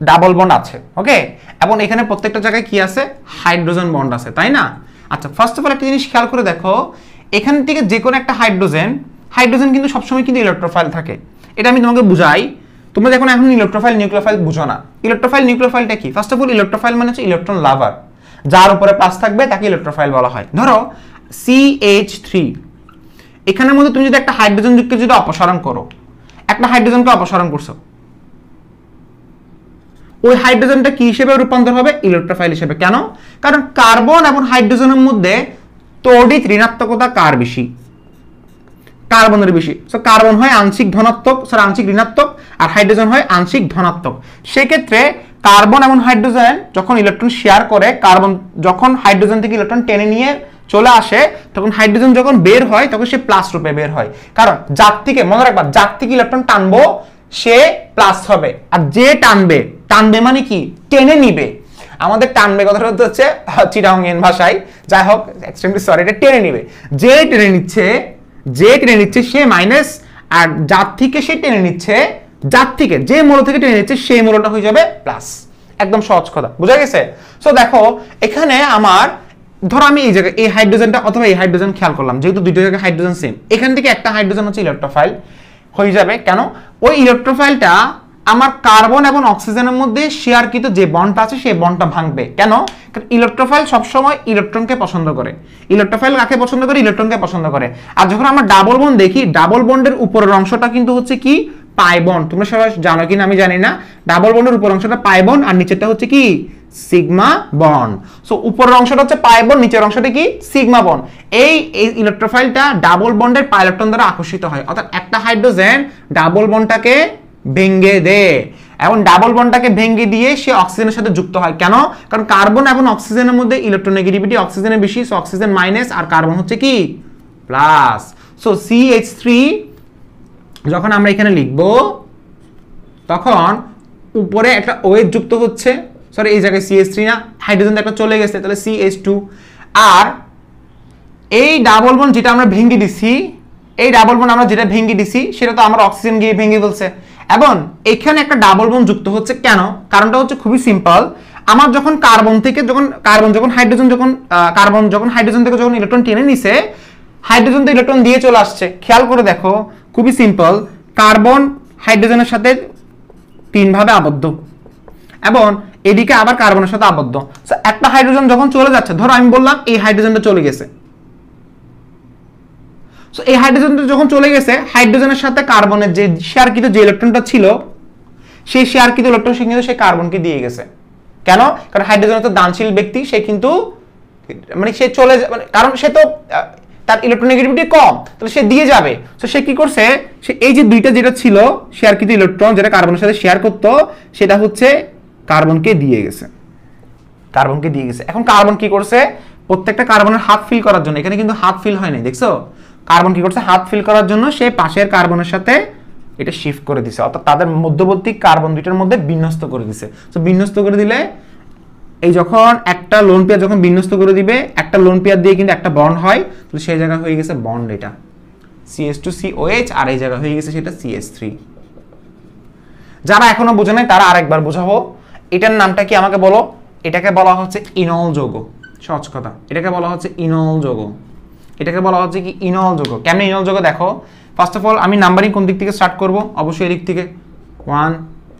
[SPEAKER 1] ডাবল বন্ড আছে, ওকে, এবং এখানে প্রত্যেকটা জায়গায় কি আছে, হাইড্রোজেন বন্ড আছে, তাই না? আচ্ছা ফার্স্ট অফ অল একটা জিনিস খেয়াল করে দেখো, এখান থেকে যে কোনো একটা হাইড্রোজেন কিন্তু সবসময় কিন্তু ইলেকট্রোফাইল থাকে। এটা আমি তোমাকে বুঝাই, তোমরা দেখো এখন ইলেকট্রোফাইল নিউক্লিওফাইল বুঝো না। ইলেকট্রোফাইল নিউক্লিওফাইলটা কি? ফার্স্ট অফ অল ইলেকট্রোফাইল মানে হচ্ছে ইলেকট্রন লাভার, যার উপরে প্লাস থাকবে তাকে ইলেকট্রোফাইল বলা হয়। ধরো CH3, এখানের মধ্যে তুমি যদি একটা হাইড্রোজেন যুগকে যদি অপসারণ করো, একটা হাইড্রোজেনকে অপসারণ করছো, ওই হাইড্রোজেনটা কি হিসেবে রূপান্তর হবে? ইলেকট্রোফাইল হিসেবে। কেন? কারণ কার্বন এবং হাইড্রোজেনের মধ্যে তড়িৎ ঋণাত্মকতা কার বেশি? কার্বনের বেশি। সো কার্বন হয় আংশিক ধনাত্মক, আংশিক ঋণাত্মক, আর হাইড্রোজেন হয় আংশিক ধনাত্মক। সেক্ষেত্রে কার্বন এবং হাইড্রোজেন যখন ইলেকট্রন শেয়ার করে, কার্বন যখন হাইড্রোজেন থেকে ইলেকট্রন টেনে নিয়ে চলে আসে, তখন হাইড্রোজেন যখন বের হয় তখন সে প্লাস রূপে বের হয়। কারণ যার থেকে, মনে রাখবা, যার থেকে ইলেকট্রন টানবো সে প্লাস হবে, আর যে টানবে মানে কি? টেনে নিবে। আমাদের টানবে কথাটা হচ্ছে চিটাগংইয়ান ভাষায়, যাই হোক এক্সট্রিমলি সরি, এটা টেনে নিবে। যে টেনে নিচ্ছে সে মাইনাস, আর যার থেকে সে টেনে নিচ্ছে, যার থেকে যে মূল থেকে টেনে নিচ্ছে সেই মূলটা হয়ে যাবে প্লাস। একদম সহজ কথা, বুঝা গেছে? সো দেখো এখানে আমার, ধরো আমি এই জায়গায় এই হাইড্রোজেনটা অথবা এই হাইড্রোজেন খেয়াল করলাম, যেহেতু দুটো জায়গায় হাইড্রোজেন সেম, এখান থেকে একটা হাইড্রোজেন হচ্ছে ইলেকট্রোফাইল হয়ে যাবে। কেন? ওই ইলেকট্রোফাইলটা আমার কার্বন এবং অক্সিজেনের মধ্যে শেয়ারকৃত যে বন্ডটা আছে সেই বন্ডটা ভাঙবে। কেন? কারণ ইলেকট্রোফাইল সবসময় ইলেকট্রনকে পছন্দ করে। ইলেকট্রোফাইল কাকে পছন্দ করে? ইলেকট্রনকে পছন্দ করে। আর যখন আমরা ডাবল বন্ড দেখি, ডাবল বন্ডের উপরের অংশটা কিন্তু হচ্ছে কি? Pi bond. তোমরা সবাই জানো কিনা আমি জানি না, ডাবল বন্ডের উপর অংশটা পাই বন্ড আর নিচেরটা হচ্ছে কি? Sigma bond. সো উপরের অংশটা হচ্ছে পাই বন্ড, নিচের অংশটা কি? Sigma bond. এই ইলেকট্রোফাইলটা ডাবল বন্ডের পাই ইলেকট্রন দ্বারা আকর্ষিত হয়। অর্থাৎ একটা হাইড্রোজেন ডাবল বন্ডটাকে ভেঙে দেয়, এবং ডাবল বন্ডটাকে ভেঙে দিয়ে সে অক্সিজেনের সাথে যুক্ত হয়। কেন? কারণ কার্বন এবং অক্সিজেনের মধ্যে ইলেকট্রোনেগেটিভিটি অক্সিজেনের বেশি, সো অক্সিজেন মাইনাস আর কার্বন হচ্ছে কি? প্লাস। সো CH3 যখন আমরা এখানে লিখব, তখন উপরে একটা OH যুক্ত হচ্ছে, সরি এই জায়গায় CH3 না, হাইড্রোজেনটা একটা চলে গেছে, তাহলে CH2। আর এই ডাবল বন্ড যেটা আমরা ভেঙে দিছি, সেটা তো আমরা অক্সিজেন গিয়ে ভেঙে ফেলছে। এবং এখানে একটা ডাবল বন্ড যুক্ত হচ্ছে। কেন? কারণটা হচ্ছে খুবই সিম্পল। আমার যখন কার্বন হাইড্রোজেন থেকে যখন ইলেকট্রন টেনে নিছে, হাইড্রোজেন তো ইলেকট্রন দিয়ে চলে আসছে। খেয়াল করে দেখো, খুবই সিম্পল, কার্বন হাইড্রোজেনের সাথে 3 ভাবে আবদ্ধ, এবং এদিকে আবার কার্বনের সাথে আবদ্ধ। একটা হাইড্রোজেন যখন চলে যাচ্ছে, ধরো আমি বললাম এই হাইড্রোজেনটা চলে গেছে, সো এই হাইড্রোজেনটা যখন চলে গেছে, হাইড্রোজেনের সাথে কার্বনের যে শেয়ারকৃত যে ইলেকট্রনটা ছিল, সেই শেয়ারকৃত ইলেকট্রন সে কিন্তু সেই কার্বনকে দিয়ে গেছে। কেন? কারণ হাইড্রোজেন তো দানশীল ব্যক্তি, সে কিন্তু মানে সে চলে, কারণ সে তো তার ইলেকট্রোনেগেটিভিটি কম, তাহলে সে দিয়ে যাবে। তো সে কি করছে, সে এই যে দুইটা যেটা ছিল শেয়ারকৃত ইলেকট্রন, যেটা কার্বনের সাথে শেয়ার করতো, সেটা হচ্ছে কার্বনকে দিয়ে গেছে। এখন কার্বন কি করছে? প্রত্যেকটা কার্বনের হাফ ফিল করার জন্য, এখানে কিন্তু হাফ ফিল হয় নাই, দেখছো? কার্বন কি করছে? হাফ ফিল করার জন্য সে পাশের কার্বনের সাথে এটা শিফট করে দিছে, অর্থাৎ তাদের মধ্যবর্তী কার্বন দুইটার মধ্যে বিন্যস্ত করে দিছে। তো বিন্যস্ত করে দিলে, এই যখন একটা লোন পেয়ার যখন বিন্যস্ত করে দিবে, একটা লোন পেয়ার দিয়ে কিন্তু একটা বন্ড হয়, তো সেই জায়গা হয়ে গেছে বন্ড, এটা CH2COH, আর এই জায়গা হয়ে গেছে সেটা CH3। যারা এখনো বোঝে নাই তারা আরেকবার বোঝাবো। এটার নামটা কি আমাকে বলো? এটাকে বলা হচ্ছে ইনল যৌগ। সহজ কথা, এটাকে বলা হচ্ছে ইনল যৌগ। কেমন ইনল যৌগ? দেখো, ফার্স্ট অফ অল আমি নাম্বারিং কোন দিক থেকে স্টার্ট করব? অবশ্যই এদিক থেকে, 1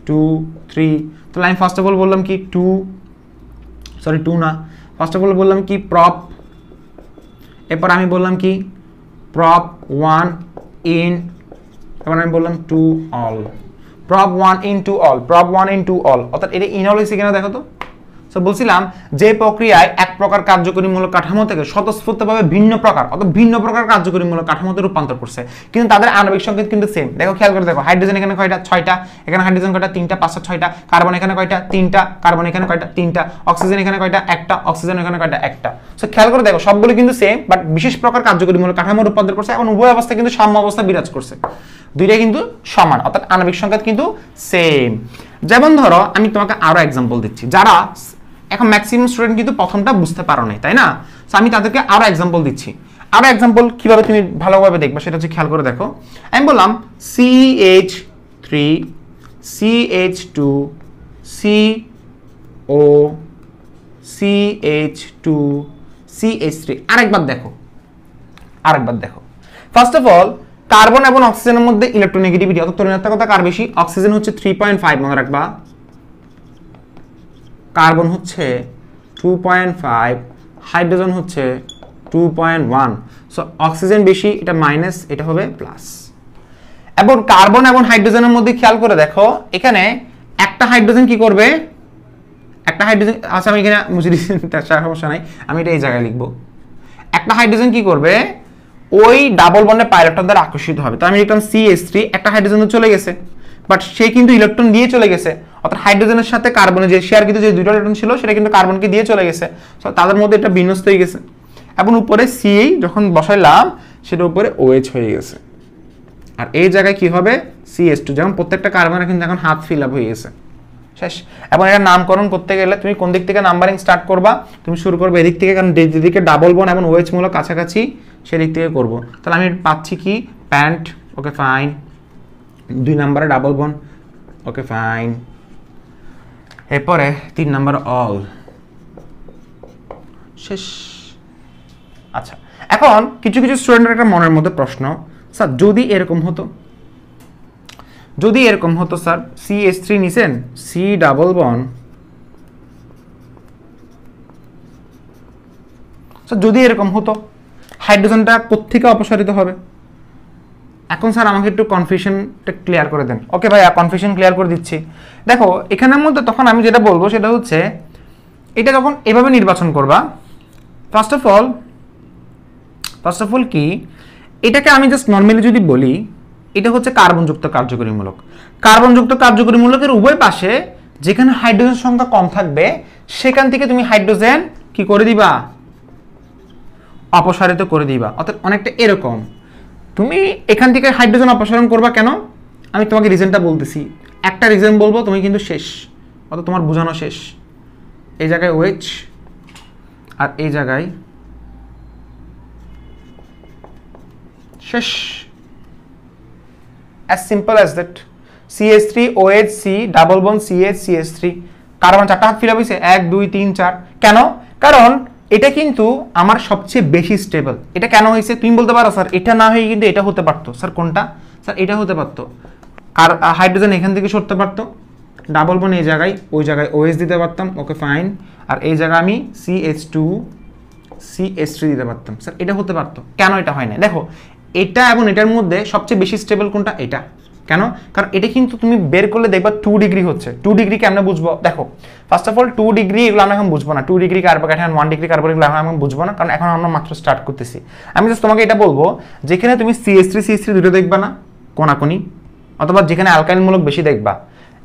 [SPEAKER 1] 2 3। তাহলে আমি ফার্স্ট অফ অল বললাম কি 2 না, ফার্স্ট অফ অল বললাম কি প্রপ, এরপর আমি বললাম কি প্রপ 1 ইন, এবার আমি বললাম 2 অল, প্রপ 1 ইন 2 অল, অর্থাৎ এটা ইনল হয়েছে কিনা দেখো তো। সো বলছিলাম যে প্রক্রিয়ায় এক প্রকার কার্যকরীমূলক কাঠামো থেকে স্বতঃস্ফূর্তভাবে ভিন্ন প্রকার অথবা ভিন্ন প্রকার কার্যকরীমূলক কাঠামোতে রূপান্তর করছে, কিন্তু তাদের আণবিক সংকেত কিন্তু সেম। দেখো খেয়াল করে দেখো, হাইড্রোজেন এখানে কয়টা? 6টা। এখানে হাইড্রোজেন কয়টা? 3টা, 5টা, 6টা। কার্বন এখানে কয়টা? 3টা। কার্বন এখানে কয়টা? 3টা। অক্সিজেন এখানে কয়টা? 1টা। অক্সিজেন এখানে কয়টা? 1টা। সো খেয়াল করে দেখো সবগুলো কিন্তু সেম, বাট বিশেষ প্রকার কার্যকরীমূলক কাঠামো রূপান্তর করছে এবং উভয় অবস্থা কিন্তু সাম্য অবস্থা বিরাজ করছে, দুইটাই কিন্তু সমান, অর্থাৎ আণবিক সংকেত কিন্তু সেম। যেমন ধরো আমি তোমাকে আরো एग्जांपल দিচ্ছি, যারা এখন ম্যাক্সিমাম স্টুডেন্ট কিন্তু প্রথমটা বুঝতে পারো না, তাই না? সো আমি তাদেরকে আরো एग्जांपल দিচ্ছি। আরো एग्जांपल কিভাবে তুমি ভালোভাবে দেখবা সেটা হচ্ছে খেয়াল করে দেখো। আমি বললাম CH3 CH2 CO CH2 CH3। আরেকবার দেখো, ফার্স্ট অফ অল কার্বন এবং অক্সিজেনের মধ্যে ইলেকট্রোনেগেটিভিটি অর্থাৎ ঋণাত্মকতা কার বেশি? অক্সিজেন হচ্ছে 3.5, মনে রাখবা। কার্বন হচ্ছে 2.5, হাইড্রোজেন হচ্ছে 2.1। সো অক্সিজেন বেশি, এটা মাইনাস, এটা হবে প্লাস। এবং কার্বন এবং হাইড্রোজেনের মধ্যে খেয়াল করে দেখো, এখানে একটা হাইড্রোজেন কি করবে? একটা হাইড্রোজেন, আচ্ছা আমি এখানে মুছে দিচ্ছি, সমস্যা নাই, আমি এটা এই জায়গায় লিখবো। একটা হাইড্রোজেন কি করবে? ওই ডাবল বন্ডে পাই ইলেকট্রন দ্বারা আকর্ষিত হবে। তো আমি লিখলাম CH3, একটা হাইড্রোজেন চলে গেছে, বাট সে কিন্তু ইলেকট্রন দিয়ে চলে গেছে, অর্থাৎ হাইড্রোজেনের সাথে কার্বনের যে শেয়ার কিন্তু যে দুইটা ইলেকট্রন ছিল সেটা কিন্তু কার্বনকে দিয়ে চলে গেছে। সো তাদের মধ্যে এটা বিন্যস্ত হয়ে গেছে এবং উপরে CH যখন বসাইলাম সেটা উপরে OH হয়ে গেছে, আর এই জায়গায় কি হবে? CH2। যেমন প্রত্যেকটা কার্বনের কিন্তু এখন হাত ফিল আপ হয়ে গেছে, শেষ। এবং এটা নামকরণ করতে গেলে তুমি কোন দিক থেকে নাম্বারিং স্টার্ট করবা? তুমি শুরু করবে এদিক থেকে, কারণ যেদিকে ডাবল বন্ড এবং OH মূলক কাছাকাছি সেদিক থেকে করবো। তাহলে আমি পাচ্ছি কি? Pant, okay fine. 2 নম্বরে ডাবল বন্ড, ওকে ফাইন। এরপরে 3 নম্বর অল, শেষ। আচ্ছা, এখন কিছু কিছু স্টুডেন্টের একটা মনের মধ্যে প্রশ্ন, স্যার যদি এরকম হতো, স্যার CH3 নিছেন, C ডাবল বন্ড, স্যার যদি এরকম হতো হাইড্রোজেনটা কোত্থেকে অপসারিত হবে? এখন স্যার আমাকে একটু কনফিউশনটা ক্লিয়ার করে দেন। ওকে ভাইয়া, কনফিউশন ক্লিয়ার করে দিচ্ছি। দেখো এখানের মধ্যে তখন আমি যেটা বলবো সেটা হচ্ছে, এটা যখন এভাবে নির্বাচন করবা, ফার্স্ট অফ অল কি, এটাকে আমি জাস্ট নর্মালি যদি বলি, এটা হচ্ছে কার্বনযুক্ত কার্যকরীমূলক। কার্বনযুক্ত কার্যকরীমূলকের উভয় পাশে যেখানে হাইড্রোজেন সংখ্যা কম থাকবে সেখান থেকে তুমি হাইড্রোজেন কি করে দিবা? অপসারিত করে দিবা। অর্থাৎ অনেকটা এরকম, তুমি এখান থেকে হাইড্রোজেন অপসারণ করবা কেন? আমি তোমাকে রিজনটা বলতেছি, একটা রিজন বলবো, তুমি কিন্তু শেষ, অর্থাৎ তোমার বোঝানো শেষ। এই জায়গায় OH আর এই জায়গায় শেষ, as simple as that। CH3 OH C double bond CH CH3, carbon 4টা হাত ফিল আপ হইছে, 1 2 3 4। কেন? কারণ এটা কিন্তু আমার সবচেয়ে বেশি স্টেবল। এটা কেন হয়েছে? তুমি বলতে পারো স্যার এটা না হয়ে কিন্তু এটা হতে পারতো। স্যার কোনটা? স্যার এটা হতে পারতো, আর হাইড্রোজেন এখান থেকে সরতে পারতো, ডাবল বন্ড এই জায়গায়, ওই জায়গায় OH দিতে পারতাম, ওকে ফাইন। আর এই জায়গায় আমি CH2 CH3 দিতে পারতাম। স্যার এটা হতে পারতো, কেন এটা হয় না? দেখো এটা এবং এটার মধ্যে সবচেয়ে বেশি স্টেবল কোনটা? এটা। কেন? কারণ এটা কিন্তু তুমি বের করলে দেখবা 2 ডিগ্রি হচ্ছে। 2 ডিগ্রি কেমনে বুঝবো? দেখো ফার্স্ট অফ অল 2 ডিগ্রি এগুলো আমরা এখন বুঝবো না। 2 ডিগ্রি কার্বোকাটায়ন, 1 ডিগ্রি কার্বন, এগুলো এখন বুঝবো না, কারণ এখন আমরা মাত্র স্টার্ট করতেছি। আমি জাস্ট তোমাকে এটা বলবো, যেখানে তুমি CH3 CH3 দুটো দেখবা না কোনাকুনি, অথবা যেখানে অ্যালকাইল মূলক বেশি দেখবা,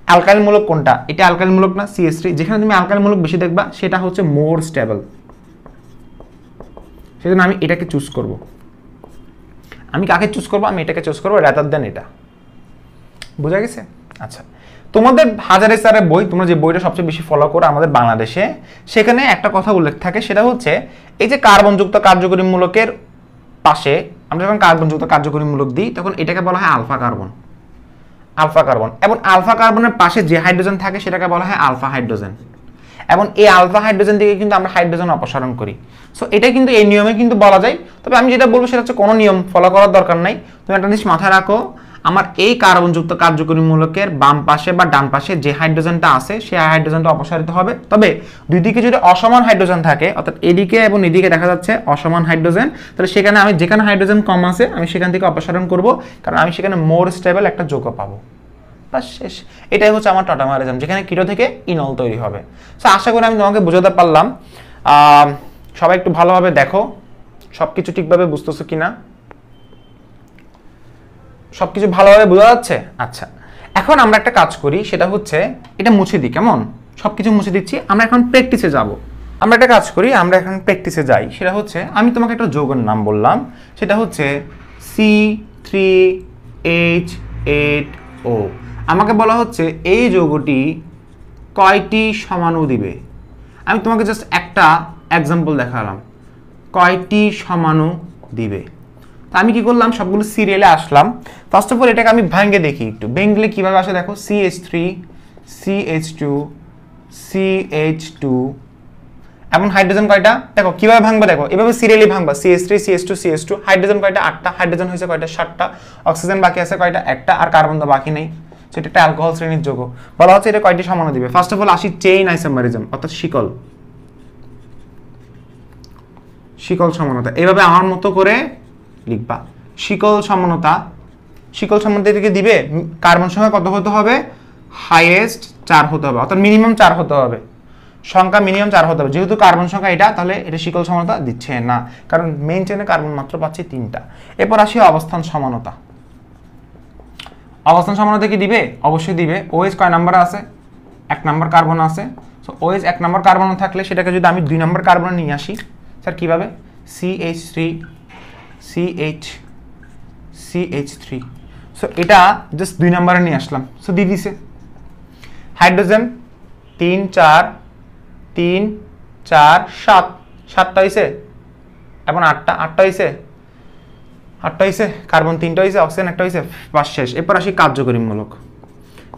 [SPEAKER 1] অ্যালকাইল মূলক কোনটা? এটা অ্যালকাইল মূলক না CH3। যেখানে তুমি অ্যালকাইল মূলক বেশি দেখবা সেটা হচ্ছে মোর স্টেবল, সেজন্য আমি এটাকে চুজ করব। আমি কাকে চুজ করব? আমি এটাকে চুজ করব রাদার দেন এটা। বুঝা গেছে? আচ্ছা, তোমাদের হাজারে স্যারের বই, তোমরা যে বইটা সবচেয়ে বেশি ফলো করো আমাদের বাংলাদেশে, সেখানে একটা কথা উল্লেখ থাকে, সেটা হচ্ছে এই যে কার্বনযুক্ত কার্যকরীমূলকের পাশে আমরা যখন কার্বনযুক্ত কার্যকরীমূলক দিই তখন এটাকে বলা হয় আলফা কার্বন। এবং আলফা কার্বনের পাশে যে হাইড্রোজেন থাকে সেটাকে বলা হয় আলফা হাইড্রোজেন। এবং এই আলফা হাইড্রোজেন থেকে কিন্তু আমরা হাইড্রোজেন অপসারণ করি। সো এটা কিন্তু এই নিয়মে কিন্তু বলা যায়। তবে আমি যেটা বলবো সেটা হচ্ছে কোনো নিয়ম ফলো করার দরকার নাই। তুমি একটা জিনিস মাথায় রাখো, আমার এই কার্বনযুক্ত কার্যকরীমূলকের বাম পাশে বা ডান পাশে যে হাইড্রোজেনটা আছে সেই হাইড্রোজেনটা অপসারিত হবে। তবে দুই দিকে যদি অসমান হাইড্রোজেন থাকে, অর্থাৎ এদিকে এবং এদিকে দেখা যাচ্ছে অসমান হাইড্রোজেন, তাহলে সেখানে আমি যেখানে হাইড্রোজেন কম আছে আমি সেখান থেকে অপসারণ করব, কারণ আমি সেখানে মোর স্টেবল একটা যৌগ পাবো। বাস শেষ। এটাই হচ্ছে আমার টটামারিজম, যেখানে কিটো থেকে ইনল তৈরি হবে। সো আশা করি আমি তোমাকে বোঝাতে পারলাম। সবাই একটু ভালোভাবে দেখো সবকিছু ঠিকভাবে বুঝতেছো কিনা, সবকিছু ভালোভাবে বোঝা যাচ্ছে? আচ্ছা, এখন আমরা একটা কাজ করি, সেটা হচ্ছে এটা মুছে দিই। কেমন? সবকিছু মুছে দিচ্ছি, আমরা এখন প্র্যাকটিসে যাব। আমরা একটা কাজ করি, আমরা এখন প্র্যাকটিসে যাই। সেটা হচ্ছে আমি তোমাকে একটা যৌগের নাম বললাম, সেটা হচ্ছে C3H8O। আমাকে বলা হচ্ছে এই যৌগটি কয়টি সমাণু দিবে। আমি তোমাকে জাস্ট একটা এক্সাম্পল দেখালাম, কয়টি সমাণু দিবে। তো আমি কি করলাম, সবগুলো সিরিয়ালে আসলাম। ফার্স্ট অফ অল এটাকে আমি ভাঙে দেখি একটু, ভেঙলে কিভাবে আসে দেখো, CH3 CH2 CH2 এবং হাইড্রোজেন কয়টা দেখো, কিভাবে ভাঙবা দেখো, এভাবে serially ভাঙবা, CH3 CH2 CH2, hydrogen কয়টা, 8টা, হাইড্রোজেন হয়েছে কয়টা, 7টা, অক্সিজেন বাকি আছে কয়টা, একটা, আর কার্বন তো বাকি নেই। সেটা একটা অ্যালকোহল শ্রেণীর যৌগ। বলা হচ্ছে এটা কয়টি সমাণু দিবে। ফার্স্ট অফ অল আসি চেইন আইসোমারিজম, অর্থাৎ শিকল সমানতা। এইভাবে আমার মতো করে লিখবা, শিকল সমানতা। শিকল সমানতা থেকে দিবে কার্বন সংখ্যা কত হতে হবে, হাইয়েস্ট 4 হতে হবে, অর্থাৎ মিনিমাম 4 হতে হবে, সংখ্যা মিনিমাম 4 হতে হবে। যেহেতু কার্বন সংখ্যা এটা, তাহলে এটা শিকল সমানতা দিচ্ছে না, কারণ মেইন চেইনে কার্বন মাত্র পাচ্ছি 3টা। এরপর আসি অবস্থান সমানতা। অবস্থান সমানতা কি দিবে? অবশ্যই দিবে। OH কয় নাম্বার আছে? 1 নাম্বার কার্বন আছে। সো OH 1 নাম্বার কার্বন থাকলে সেটাকে যদি আমি 2 নাম্বার কার্বন নিয়ে আসি, স্যার কিভাবে, CH3 CH3। সো এটা জাস্ট 2 নাম্বারে নিয়ে আসলাম, সো দিয়ে দিছে। হাইড্রোজেন 3 4 3 4 7, 7টা হইছে, এবং 8টা হইছে, কার্বন 3টা হইছে, অক্সিজেন 1টা হইছে, বাস শেষ। এরপর আসি কার্যকরীমূলক।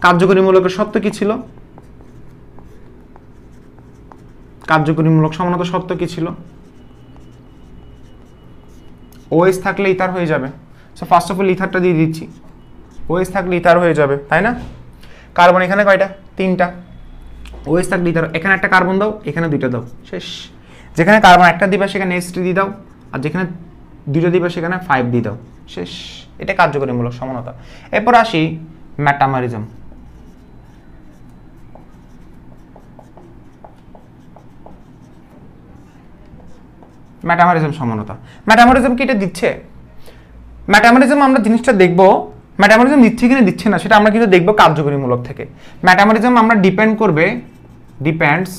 [SPEAKER 1] কার্যকরীমূলকের শর্ত কি ছিল? কার্যকরীমূলক সমানতা শর্ত কি ছিল? OH থাকলে ইথার হয়ে যাবে। সো ফার্স্ট অফ অল ইথারটা দিয়ে দিচ্ছি, OH থাকলে ইথার হয়ে যাবে, তাই না? কার্বন এখানে কয়টা? 3টা। OH থাকলে ইথার, এখানে একটা কার্বন দাও, এখানে 2টা দাও, শেষ। যেখানে কার্বন 1টা দিবা সেখানে H3 দিয়ে দাও, আর যেখানে 2টা দিবা সেখানে 5 দিয়ে দাও, শেষ। এটা কার্যকরীমূলক সমানতা। এরপর আসি মেটামারিজম। মেটামারিজম সমানতা। মেটামারিজম কি এটা দিচ্ছে? মেটামারিজম আমরা জিনিসটা দেখব, মেটামারিজম দিচ্ছে কিনা দিচ্ছে না সেটা আমরা কিন্তু দেখব কার্যকরীমূলক থেকে। মেটামারিজম আমরা ডিপেন্ডস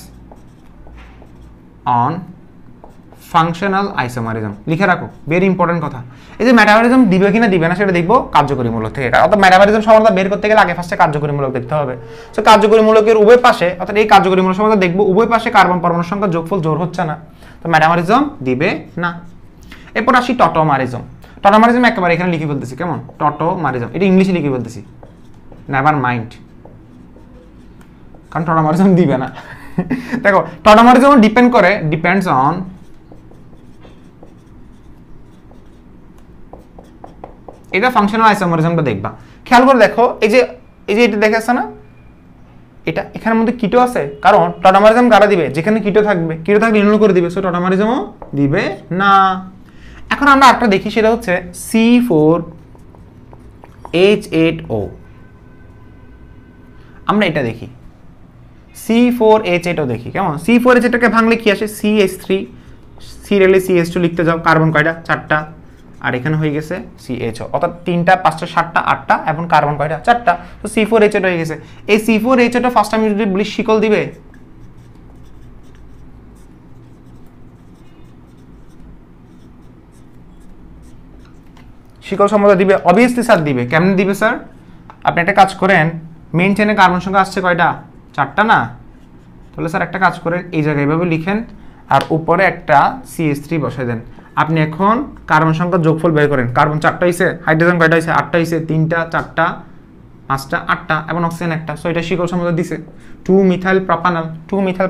[SPEAKER 1] অন ফাংশনাল আইসোমারিজম। লিখে রাখো, ভেরি ইম্পর্টেন্ট কথা। এই যে মেটামারিজম দিবে কিনা দিবে না সেটা দেখবো কার্যকরীমূলক থেকে। অর্থাৎ মেটামারিজম সমানতা বের করতে গেলে আগে ফার্স্টে কার্যকরীমূলক দেখতে হবে। সো কার্যকরীমূলকের উভয় পাশে, অর্থাৎ এই কার্যকরীমূলক সমানতা দেখবো উভয় পাশে কার্বন পরমাণুর সংখ্যা যোগফল জোড় হচ্ছে না, তো মেটামারিজম দিবে না। এরপর আসি টটোমারিজম। টটোমারিজম একেবারে এখানে লিখে ফেলতেছি, কেমন? টটোমারিজম, এটা ইংলিশে লিখে ফেলতেছি, নেভার মাইন্ড, কারণ টটোমারিজম দিবে না। দেখো টটোমারিজম ডিপেন্ডস অন এটা ফাংশনাল আইসোমারিজমটা দেখবা, খেয়াল করে দেখো। এই যে এটা দেখাচ্ছে না, এটা এখানের মধ্যে কিটো আছে, কারণ টটোমারিজম কারা দিবে? যেখানে কিটো থাকবে, কিটো থাকলে ইনল করে দিবে, সো টটোমারিজমও দিবে না। এখন আমরা একটা দেখি, সেটা হচ্ছে C4H8O। আমরা এটা দেখি, C4H8O দেখি, কেমন? C4H8কে ভাঙলে কি আসে? CH3, সিরিয়ালে CH2 লিখতে যাও, কার্বন কয়টা? 4টা, আর এখানে হয়ে গেছে CHO, অর্থাৎ 3টা 5টা 7টা 8টা, এবং কার্বন কয়টা? 4টা, তো C4H8 হয়ে গেছে। এই C4H8 ফার্স্ট আমি যদি বলি শিকল দিবে, শিকল সমানতা দিবে, অবভিয়াসলি স্যার দিবে। কেমনে দিবে স্যার? আপনি একটা কাজ করেন, মেইন চেইনে কার্বন সংখ্যা আসছে কয়টা? 4টা না? তাহলে স্যার একটা কাজ করেন, এই জায়গায় এভাবে লিখেন, আর উপরে একটা CH3 বসাই দেন। আপনি এখন কার্বন সংখ্যা যোগফল বের করেন। কার্বন 4টা হইছে, হাইড্রোজেন কয়টা হইছে? 8টা হইছে, 3টা 4টা 5টা 8টা, এবং অক্সিজেন 1টা, সো এটা শিকল সমানতা দিছে 2 মিথাইল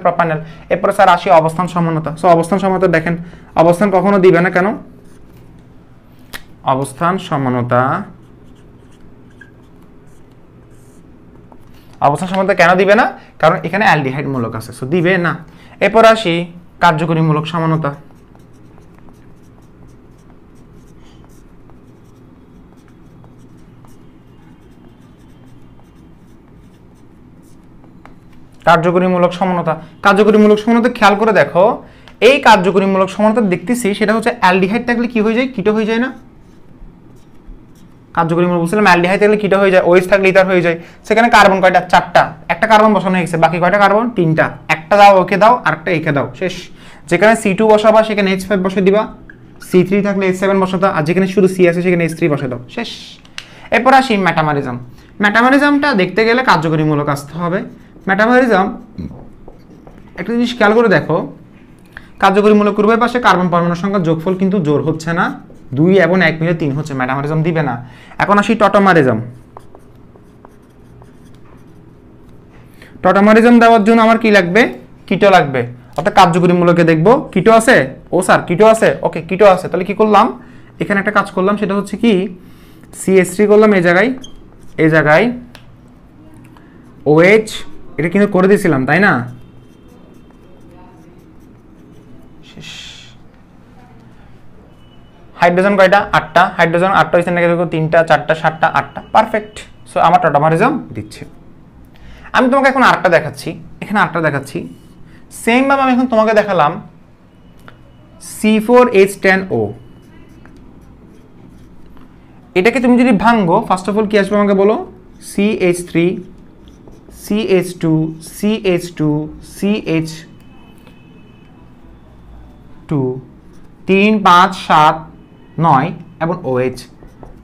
[SPEAKER 1] প্রপানল। এরপর স্যার আসি অবস্থান সমানতা। সো অবস্থান সমানতা দেখেন, অবস্থান কখনো দিবে না, কেন? অবস্থান সমানতা কেন দিবে না? কারণ এখানে অ্যালডিহাইড মূলক আছে, সো দিবে না। এরপর আসি কার্যকরীমূলক সমানতা। কার্যকরীমূলক সমানতা। কার্যকরীমূলক সমানতা খেয়াল করে দেখো, এই কার্যকরীমূলক সমানতা দেখতেছি সেটা হচ্ছে অ্যালডিহাইড থাকলে কি হয়ে যায়, কিটো হয়ে যায় না? কার্যকরীমূলক বলছিলাম অ্যালডিহাইড থাকলে কিটো হয়ে যায়, ওএইচ থাকলে ইথার হয়ে যায়। সেখানে কার্বন কয়টা? 4টা। একটা কার্বন বসানো হয়ে গেছে, বাকি কয়টা কার্বন? 3টা। একটা দাও ওকে দাও, আরেকটা একে দাও, শেষ। যেখানে C2 বসাবা সেখানে H5 বসে দিবা, C3 থাকলে H7 বসাতা, আর যেখানে শুধু C আছে সেখানে H3 বসে দাও, শেষ। এরপর আসি মেটামারিজম। মেটামারিজমটা দেখতে গেলে কার্যকরীমূলক আসতে হবে। মেটামারিজম একটা জিনিস খেয়াল করে দেখো, কার্যকরীমূলক উভয় পাশে কার্বন পরমাণুর সংখ্যা যোগফল কিন্তু জোর হচ্ছে না, 2 এবং 1 মিলে 3 হচ্ছে, মেটামারিজম দিবে না। এখন আসি টটোমারিজম। টটোমারিজম দেওয়ার জন্য আমার কি লাগবে? কিটো লাগবে। অর্থাৎ কার্যকরীমূলকে দেখবো কিটো আছে, ও স্যার কিটো আছে, ওকে কিটো আছে, তাহলে কি করলাম এখানে একটা কাজ করলাম, সেটা হচ্ছে কি CH3 করলাম এই জায়গায় OH, এটা কিন্তু করে দিয়েছিলাম তাই না? হাইড্রোজেন কয়টা? 8টা। হাইড্রোজেন 8টা হইছে নাকি দেখো, 3টা 4টা 7টা 8টা, পারফেক্ট। সো আমার টটোমারিজম দিচ্ছে। আমি তোমাকে এখন আরেকটা দেখাচ্ছি, এখানে আরেকটা দেখাচ্ছি। সেম ভাবে আমি এখন তোমাকে দেখালাম C4H10O। এটাকে তুমি যদি ভাঙো, ফার্স্ট অফ অল কি আসবে আমাকে বলো? CH3 CH2 CH2 CH2 3 5 7 9 এবং OH।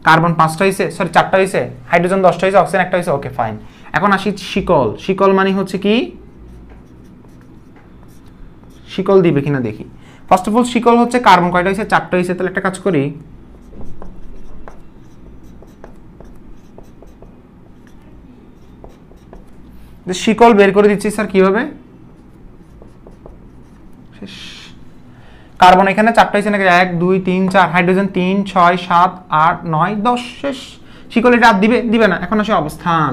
[SPEAKER 1] কার্বন 5টা হইছে, সরি 4টা হইছে, হাইড্রোজেন 10টা হইছে, অক্সিজেন 1টা হইছে, ওকে ফাইন। এখন আসি শিকল। শিকল মানে হচ্ছে কি, শিকল দিবে কিনা দেখি। ফার্স্ট অফ অল শিকল হচ্ছে কার্বন কয়টা হইছে? 4টা হইছে, তাহলে একটা কাজ করি, শিকল বের করে দিচ্ছি স্যার কিভাবে? শেষ। কার্বন এখানে 4টা হইছে নাকি? 1 2 3 4, হাইড্রোজেন 3 6 7 8 9 10, শেষ। শিকল এটা আর দিবে না। এখন আসে অবস্থান।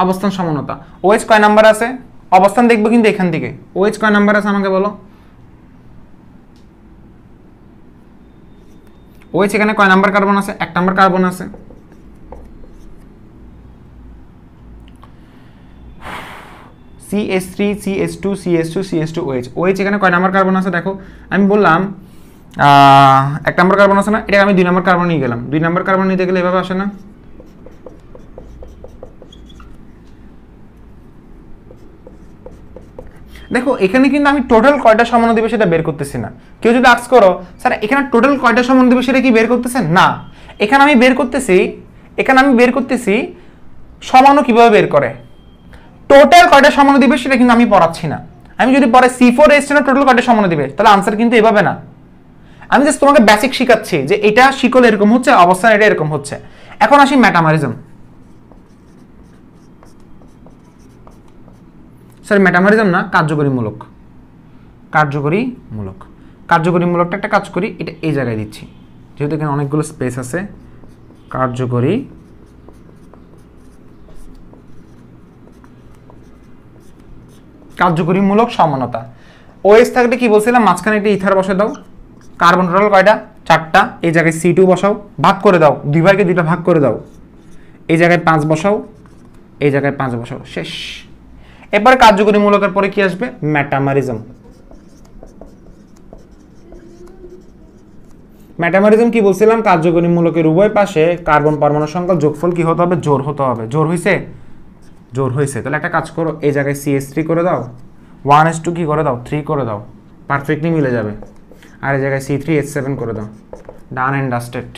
[SPEAKER 1] অবস্থান সমানতা। OH কয় নাম্বার আছে? অবস্থান দেখবো কিন্তু এখান থেকে। OH কয় নাম্বার আছে আমাকে বলো? OH এখানে কয় নাম্বার কার্বন আছে? 1 নাম্বার কার্বন আছে। CH3 CH2 CH2 CH2 OH। OH এখানে কয় নাম্বার কার্বন আছে দেখো, আমি বললাম 1 নাম্বার কার্বন আছে না, এটা আমি 2 নাম্বার কার্বন নিয়ে গেলাম। 2 নাম্বার কার্বন নিতে গেলে এভাবে আসে না? দেখো এখানে কিন্তু আমি টোটাল কয়টা সমান দিবে সেটা বের করতেছি না। কেউ যদি আস্ক করো স্যার এখানে টোটাল কয়টা সমান দিবে সেটা কি বের করতেছেন না, এখানে আমি বের করতেছি সমানু কিভাবে বের করে, টোটাল কয়টা সমানু দিবে সেটা কিন্তু আমি পড়াচ্ছি না। আমি যদি পরে C4H10 টোটাল কয়টা সমানু দিবে, তাহলে আনসার কিন্তু এভাবে না। আমি জাস্ট তোমাকে বেসিক শিখাচ্ছি যে এটা শিকল এরকম হচ্ছে, অবস্থান এটা এরকম হচ্ছে। এখন আসি মেটামারিজম। স্যার মেটামারিজম না, কার্যকরীমূলক। কার্যকরীমূলকটা একটা কাজ করি, এটা এই জায়গায় দিচ্ছি যেহেতু এখানে অনেকগুলো স্পেস আছে। কার্যকরীমূলক সমানতা। OH থাকলে কি বলছিলাম, মাঝখানে একটা ইথার বসে দাও। কার্বন টোটাল কয়টা? 4টা। এই জায়গায় C2 বসাও, ভাগ করে দাও, 2 ভাগে 2টা ভাগ করে দাও। এই জায়গায় 5 বসাও, এই জায়গায় 5 বসাও, শেষ। এরপরে কার্যকরীমূলকের পরে কি আসবে? মেটামারিজম। মেটামারিজম কি বলছিলাম, কার্যকরীমূলকের উভয় পাশে কার্বন পরমাণুর সংখ্যা যোগফল কি হতে হবে? জোর হতে হবে। জোর হয়েছে, তাহলে একটা কাজ করো, এই জায়গায় CH3 করে দাও, 1s2 কি করে দাও? 3 করে দাও, পারফেক্টলি মিলে যাবে। আর এই জায়গায় C3H7 করে দাও, ডান এন্ড ডাস্টেড।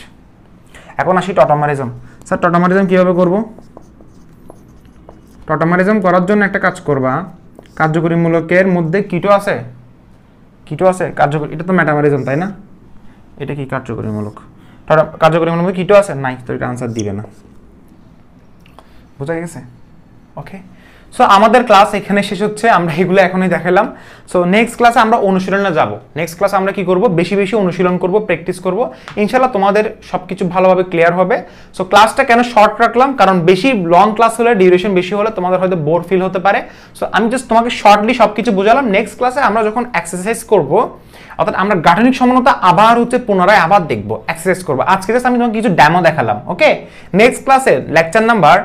[SPEAKER 1] এখন আসি টটোমারিজম। স্যার টটোমারিজম কিভাবে করব? টটোমারিজম করার জন্য একটা কাজ করবা, কার্যকরীমূলকের মধ্যে কিটো আছে, কার্যকরী, এটা তো মেটামারিজম তাই না? এটা কি কার্যকরীমূলক? কার্যকরীমূলকের মধ্যে কিটো আছে? নাই, তো এটা আনসার দিবে না। বোঝা গেছে? ওকে, সো আমাদের ক্লাস এখানে শেষ হচ্ছে, আমরা এগুলো এখনই দেখালাম। সো নেক্সট ক্লাসে আমরা অনুশীলনে যাব। নেক্সট ক্লাসে আমরা কি করব? বেশি বেশি অনুশীলন করব, প্র্যাকটিস করব, ইনশাআল্লাহ তোমাদের সবকিছু ভালোভাবে ক্লিয়ার হবে। সো ক্লাসটা কেন শর্ট রাখলাম, কারণ বেশি লং ক্লাস হলে, ডিউরেশন বেশি হলে তোমাদের হয়তো বোর ফিল হতে পারে। সো আমি জাস্ট তোমাকে শর্টলি সবকিছু বোঝালাম। নেক্সট ক্লাসে আমরা যখন এক্সারসাইজ করব, অর্থাৎ আমরা গাঠনিক সমানতা আবার পুনরায় দেখব, এক্সারসাইজ করব। আজকে জাস্ট আমি তোমাকে কিছু ডেমো দেখালাম। ওকে, নেক্সট ক্লাসে লেকচার নাম্বার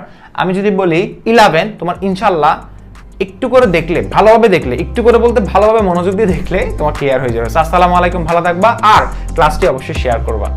[SPEAKER 1] আমি যদি বলি 11 তোমার ইনশাআল্লাহ একটু করে দেখলে, ভালোভাবে দেখলে, একটু করে বলতে ভালোভাবে মনোযোগ দিয়ে দেখলে তোমার ক্লিয়ার হয়ে যাবে। আসসালামু আলাইকুম, ভালো থাকবা আর ক্লাসটি অবশ্যই শেয়ার করবা।